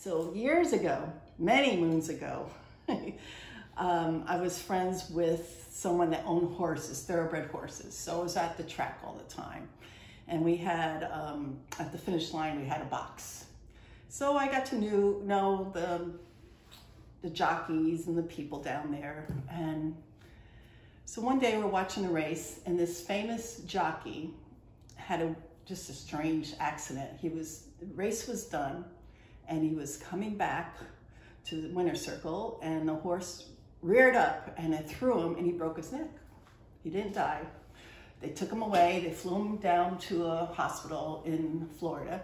So years ago, many moons ago, I was friends with someone that owned horses, thoroughbred horses. So I was at the track all the time. And we had, at the finish line, we had a box. So I got to know the jockeys and the people down there. And so one day we're watching a race, and this famous jockey had just a strange accident. The race was done, and he was coming back to the winner's circle, and the horse reared up and it threw him, and he broke his neck. He didn't die. They took him away. They flew him down to a hospital in Florida.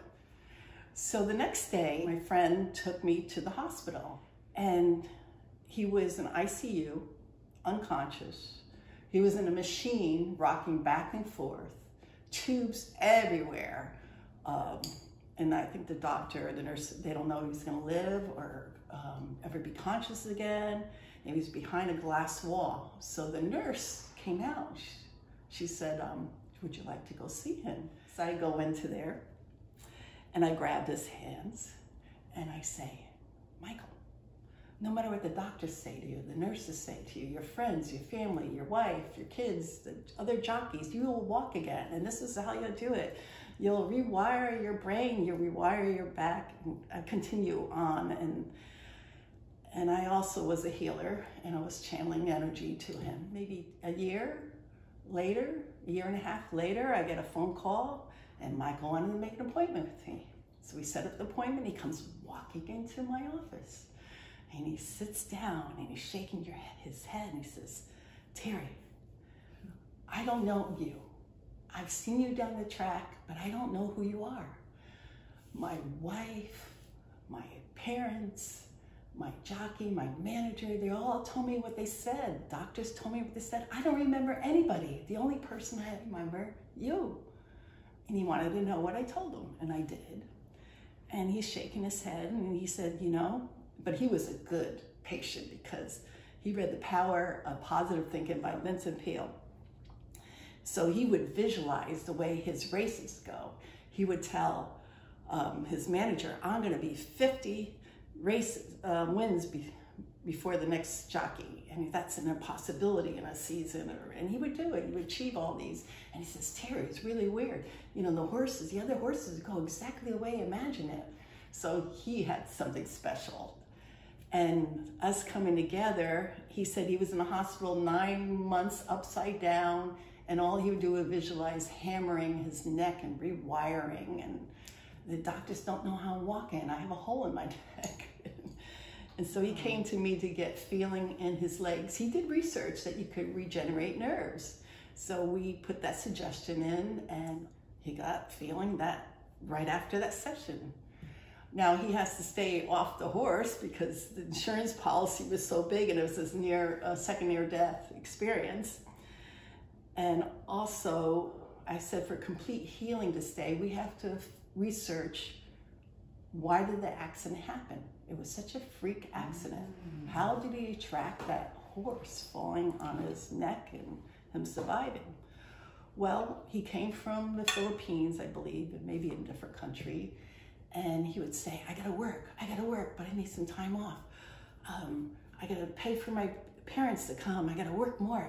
So the next day, my friend took me to the hospital, and he was in ICU, unconscious. He was in a machine rocking back and forth, tubes everywhere. And I think the doctor, the nurse, they don't know if he's gonna live or ever be conscious again. And he was behind a glass wall. So the nurse came out. She said, would you like to go see him? So I go into there and I grab his hands and I say, Michael, no matter what the doctors say to you, the nurses say to you, your friends, your family, your wife, your kids, the other jockeys, you will walk again. And this is how you'll do it. You'll rewire your brain, you'll rewire your back, and continue on. And I also was a healer, and I was channeling energy to him. Maybe a year later, a year and a half later, I get a phone call, and Michael wanted to make an appointment with me. So we set up the appointment. He comes walking into my office, and he sits down, and he's shaking his head, and he says, Terry, I don't know you. I've seen you down the track, but I don't know who you are. My wife, my parents, my jockey, my manager, they all told me what they said. Doctors told me what they said. I don't remember anybody. The only person I remember, you. And he wanted to know what I told him, and I did. And he's shaking his head, and he said, you know, but he was a good patient because he read The Power of Positive Thinking by Vincent Peale. So he would visualize the way his races go. He would tell his manager, I'm gonna be 50 wins before the next jockey. I mean, that's an impossibility in a season. And he would do it, he would achieve all these. And he says, Terry, it's really weird. You know, the other horses go exactly the way I imagine it. So he had something special. And us coming together, he said he was in the hospital 9 months upside down, and all he would do was visualize hammering his neck and rewiring. And the doctors don't know how I'm walking. I have a hole in my neck. And so he came to me to get feeling in his legs. He did research that you could regenerate nerves. So we put that suggestion in, and he got feeling that right after that session. Now he has to stay off the horse because the insurance policy was so big, and it was his second near-death experience. And also, I said for complete healing to stay, we have to research, why did the accident happen? It was such a freak accident. How did he track that horse falling on his neck and him surviving? Well, he came from the Philippines, I believe, but maybe in a different country. And he would say, I gotta work, but I need some time off. I gotta pay for my parents to come. I gotta work more.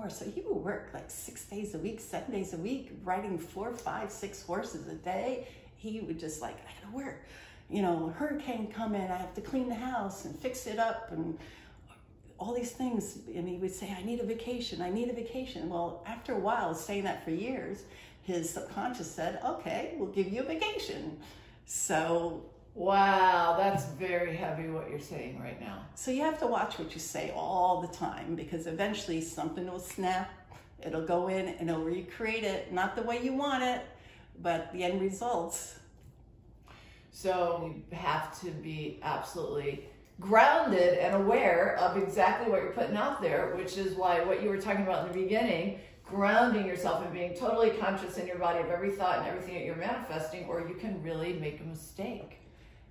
So he would work like 6 days a week, 7 days a week, riding 4, 5, 6 horses a day. He would just like, I gotta work. You know, hurricane come in, I have to clean the house and fix it up and all these things. And he would say, I need a vacation. Well, after a while, saying that for years, his subconscious said, okay, we'll give you a vacation. So, wow, that's very heavy what you're saying right now. So you have to watch what you say all the time, because eventually something will snap, it'll go in and it'll recreate it, not the way you want it, but the end results. So you have to be absolutely grounded and aware of exactly what you're putting out there, which is why what you were talking about in the beginning, grounding yourself and being totally conscious in your body of every thought and everything that you're manifesting, or you can really make a mistake.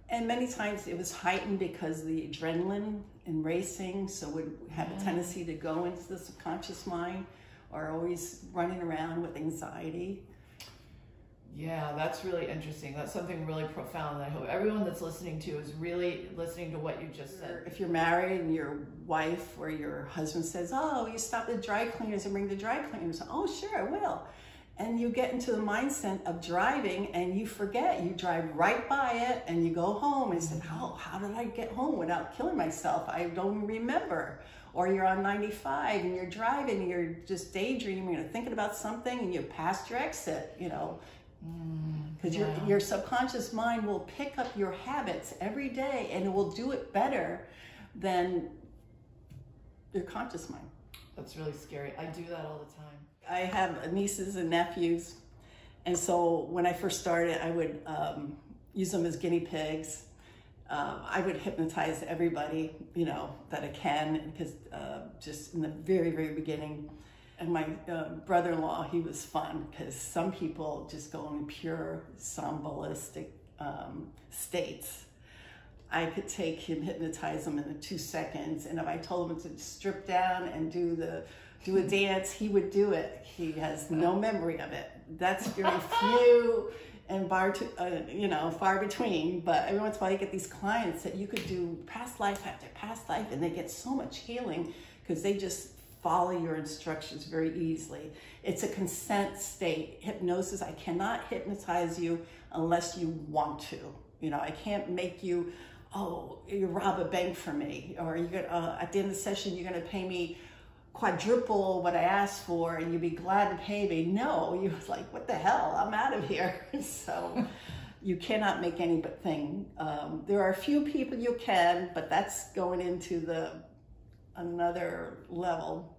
And many times it was heightened because of the adrenaline in racing, so would have a tendency to go into the subconscious mind, or always running around with anxiety. Yeah, that's really interesting. That's something really profound that I hope everyone that's listening to is really listening to what you just said. If you're married and your wife or your husband says, oh, you stop at dry cleaners and bring the dry cleaners, oh, sure, I will. And you get into the mindset of driving and you forget. You drive right by it and you go home and say, oh, how did I get home without killing myself? I don't remember. Or you're on 95 and you're driving and you're just daydreaming or thinking about something and you passed your exit, you know. Because your subconscious mind will pick up your habits every day and it will do it better than your conscious mind. That's really scary. I do that all the time. I have nieces and nephews, and so when I first started, I would use them as guinea pigs. I would hypnotize everybody, you know, that I can, because just in the very, very beginning. And my brother-in-law, he was fun, because some people just go in pure somnambulistic states. I could take him, hypnotize him in 2 seconds, and if I told him to strip down and do a dance, he would do it. He has no memory of it. That's very few and far between. But every once in a while, you get these clients that you could do past life after past life, and they get so much healing because they just follow your instructions very easily. It's a consent state. Hypnosis, I cannot hypnotize you unless you want to. You know, I can't make you, oh, you rob a bank for me, or you're gonna, at the end of the session, you're gonna pay me quadruple what I asked for and you'd be glad to pay me. No, you're like, what the hell, I'm out of here. So you cannot make anything. There are a few people you can, but that's going into another level.